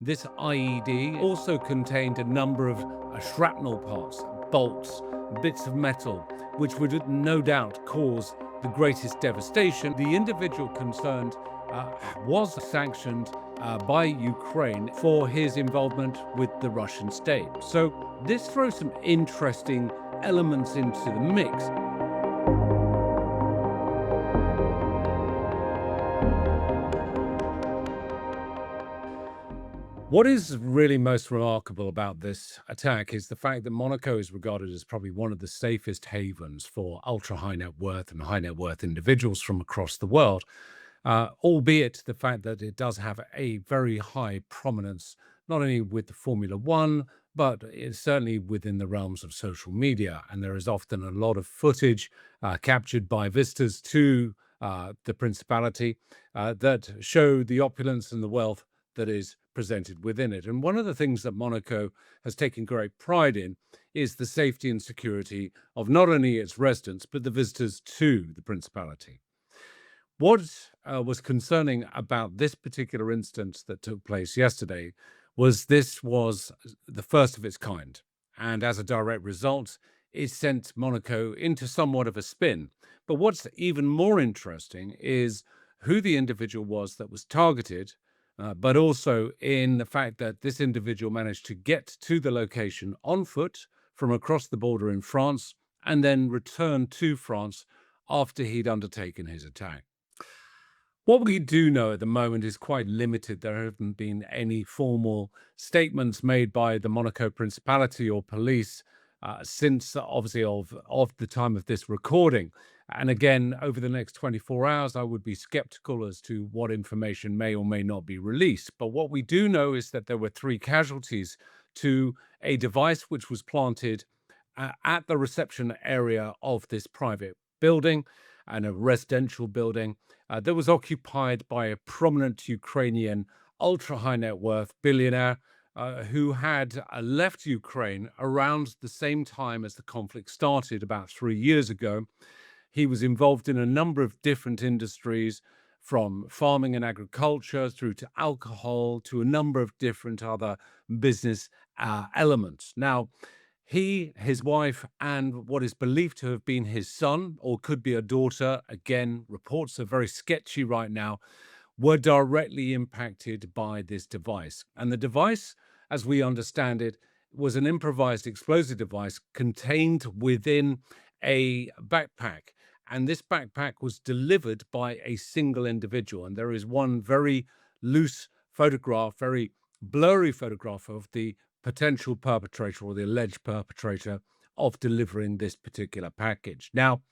This IED also contained a number of shrapnel parts, bolts, bits of metal, which would no doubt cause the greatest devastation. The individual concerned was sanctioned by Ukraine for his involvement with the Russian state. So this throws some interesting elements into the mix. What is really most remarkable about this attack is the fact that Monaco is regarded as probably one of the safest havens for ultra high net worth and high net worth individuals from across the world, albeit the fact that it does have a very high prominence, not only with the Formula One, but it's certainly within the realms of social media. And there is often a lot of footage captured by visitors to the Principality that show the opulence and the wealth that is presented within it. And one of the things that Monaco has taken great pride in is the safety and security of not only its residents, but the visitors to the Principality. What was concerning about this particular instance that took place yesterday was this was the first of its kind. And as a direct result, it sent Monaco into somewhat of a spin. But what's even more interesting is who the individual was that was targeted, but also in the fact that this individual managed to get to the location on foot from across the border in France and then return to France after he'd undertaken his attack. What we do know at the moment is quite limited. There haven't been any formal statements made by the Monaco Principality or police since obviously of the time of this recording. And again, over the next 24 hours, I would be skeptical as to what information may or may not be released. But what we do know is that there were 3 casualties to a device which was planted at the reception area of this private building and a residential building that was occupied by a prominent Ukrainian ultra high net worth billionaire who had left Ukraine around the same time as the conflict started about 3 years ago. He was involved in a number of different industries, from farming and agriculture through to alcohol to a number of different other business elements. Now, he, his wife, and what is believed to have been his son, or could be a daughter, again, reports are very sketchy right now, were directly impacted by this device. And the device, as we understand it, was an improvised explosive device contained within a backpack. And this backpack was delivered by a single individual. And there is one very loose photograph, very blurry photograph of the potential perpetrator or the alleged perpetrator of delivering this particular package. Now,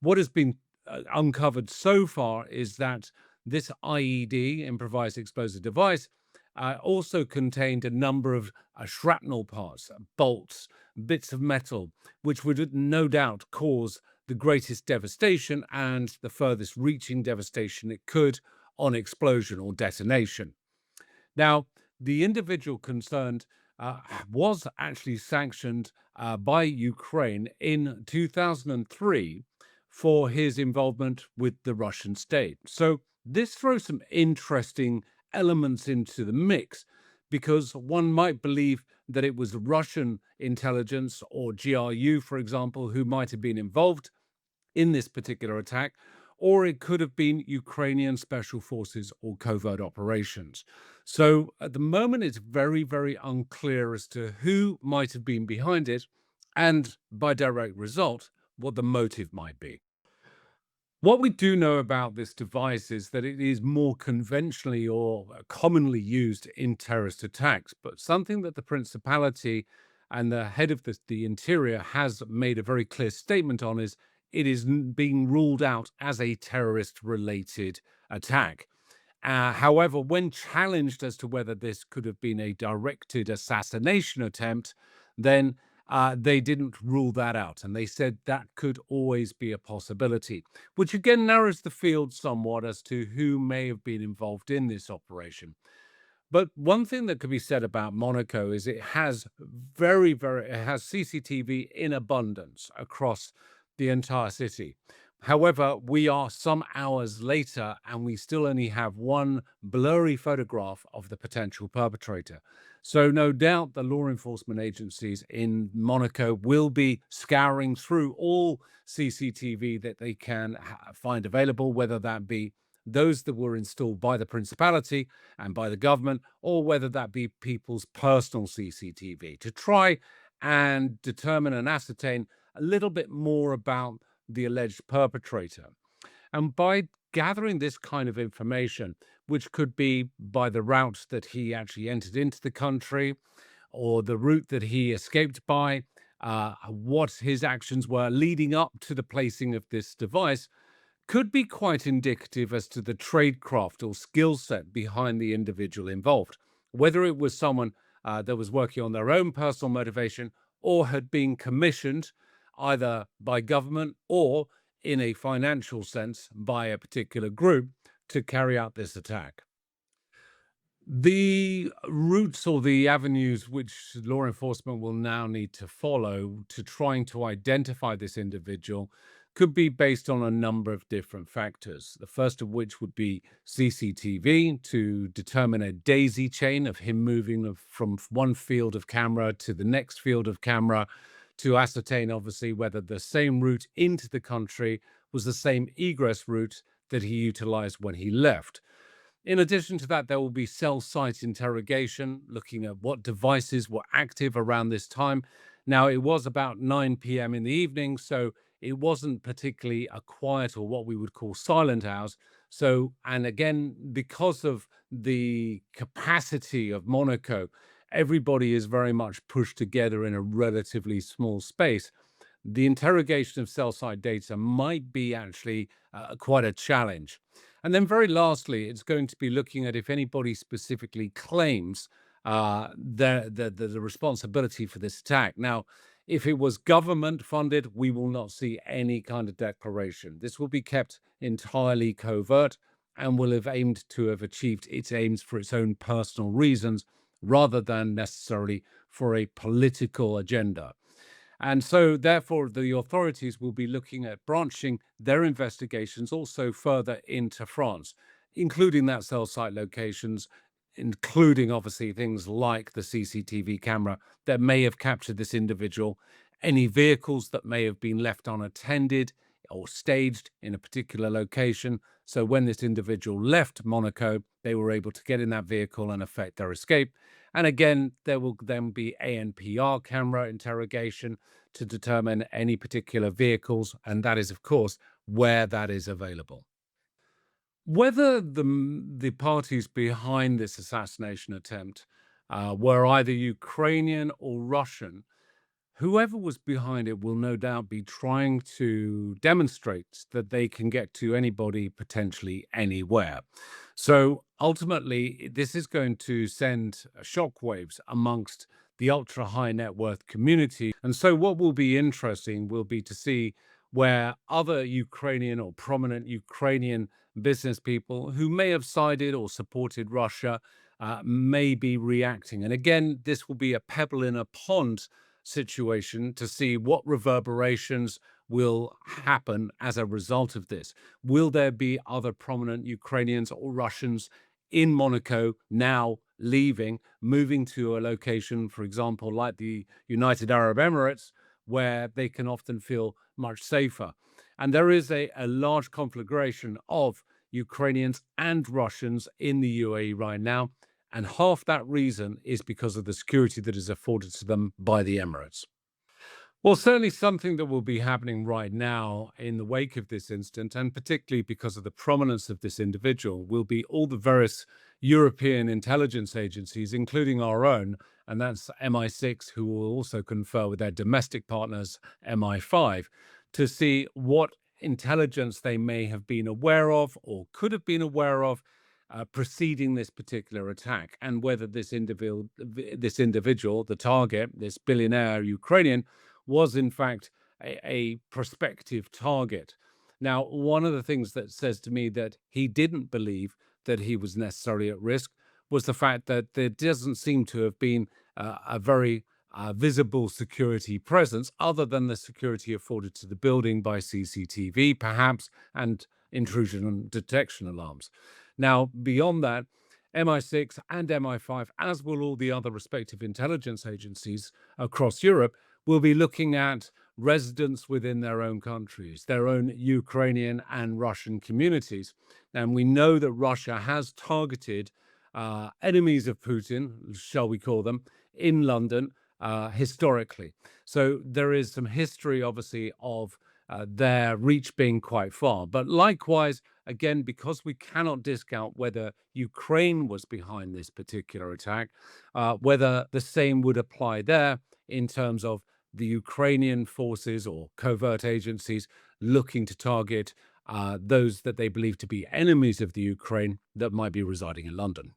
what has been uncovered so far is that this IED, improvised explosive device, also contained a number of shrapnel parts, bolts, bits of metal, which would no doubt cause the greatest devastation and the furthest reaching devastation it could on explosion or detonation. Now, the individual concerned was actually sanctioned by Ukraine in 2003 for his involvement with the Russian state. So this throws some interesting elements into the mix, because one might believe that it was Russian intelligence or GRU, for example, who might have been involved in this particular attack, or it could have been Ukrainian Special Forces or covert operations. So at the moment, it's very, very unclear as to who might have been behind it, and by direct result, what the motive might be. What we do know about this device is that it is more conventionally or commonly used in terrorist attacks, but something that the Principality and the head of the interior has made a very clear statement on is it is being ruled out as a terrorist related attack. However, when challenged as to whether this could have been a directed assassination attempt, then they didn't rule that out. And they said that could always be a possibility, which again narrows the field somewhat as to who may have been involved in this operation. But one thing that could be said about Monaco is it has it has CCTV in abundance across the entire city. However, we are some hours later and we still only have one blurry photograph of the potential perpetrator. So, no doubt the law enforcement agencies in Monaco will be scouring through all CCTV that they can find available, whether that be those that were installed by the principality and by the government, or whether that be people's personal CCTV, to try and determine and ascertain a little bit more about the alleged perpetrator. And by gathering this kind of information, which could be by the route that he actually entered into the country or the route that he escaped by, what his actions were leading up to the placing of this device, could be quite indicative as to the tradecraft or skill set behind the individual involved, whether it was someone that was working on their own personal motivation or had been commissioned either by government or in a financial sense by a particular group to carry out this attack. The routes or the avenues which law enforcement will now need to follow to trying to identify this individual could be based on a number of different factors. The first of which would be CCTV to determine a daisy chain of him moving from one field of camera to the next field of camera to ascertain, obviously, whether the same route into the country was the same egress route that he utilized when he left. In addition to that, there will be cell site interrogation, looking at what devices were active around this time. Now, it was about 9 p.m. in the evening, so it wasn't particularly a quiet or what we would call silent hours. So, and again, because of the capacity of Monaco, everybody is very much pushed together in a relatively small space. The interrogation of cell site data might be actually quite a challenge. And then, very lastly, it's going to be looking at if anybody specifically claims the responsibility for this attack. Now, if it was government funded, we will not see any kind of declaration. This will be kept entirely covert and will have aimed to have achieved its aims for its own personal reasons rather than necessarily for a political agenda. And so, therefore, the authorities will be looking at branching their investigations also further into France, including that cell site locations, including obviously things like the CCTV camera that may have captured this individual, any vehicles that may have been left unattended or staged in a particular location. So, when this individual left Monaco, they were able to get in that vehicle and effect their escape. And again, there will then be ANPR camera interrogation to determine any particular vehicles. And that is, of course, where that is available. Whether the parties behind this assassination attempt were either Ukrainian or Russian, whoever was behind it will no doubt be trying to demonstrate that they can get to anybody potentially anywhere. So ultimately, this is going to send shockwaves amongst the ultra high net worth community. And so, what will be interesting will be to see where other Ukrainian or prominent Ukrainian business people who may have sided or supported Russia may be reacting. And again, this will be a pebble in a pond situation to see what reverberations will happen as a result of this. Will there be other prominent Ukrainians or Russians in Monaco now leaving, moving to a location, for example, like the United Arab Emirates, where they can often feel much safer? And there is a large conflagration of Ukrainians and Russians in the UAE right now. And half that reason is because of the security that is afforded to them by the Emirates. Well, certainly something that will be happening right now in the wake of this incident, and particularly because of the prominence of this individual, will be all the various European intelligence agencies, including our own, and that's MI6, who will also confer with their domestic partners, MI5, to see what intelligence they may have been aware of or could have been aware of preceding this particular attack, and whether this individual, the target, this billionaire Ukrainian, was in fact a prospective target. Now, one of the things that says to me that he didn't believe that he was necessarily at risk was the fact that there doesn't seem to have been a very visible security presence other than the security afforded to the building by CCTV, perhaps, and intrusion and detection alarms. Now, beyond that, MI6 and MI5, as will all the other respective intelligence agencies across Europe, will be looking at residents within their own countries, their own Ukrainian and Russian communities. And we know that Russia has targeted enemies of Putin, shall we call them, in London historically. So there is some history, obviously, of their reach being quite far. But likewise, again, because we cannot discount whether Ukraine was behind this particular attack, whether the same would apply there in terms of the Ukrainian forces or covert agencies looking to target those that they believe to be enemies of the Ukraine that might be residing in London.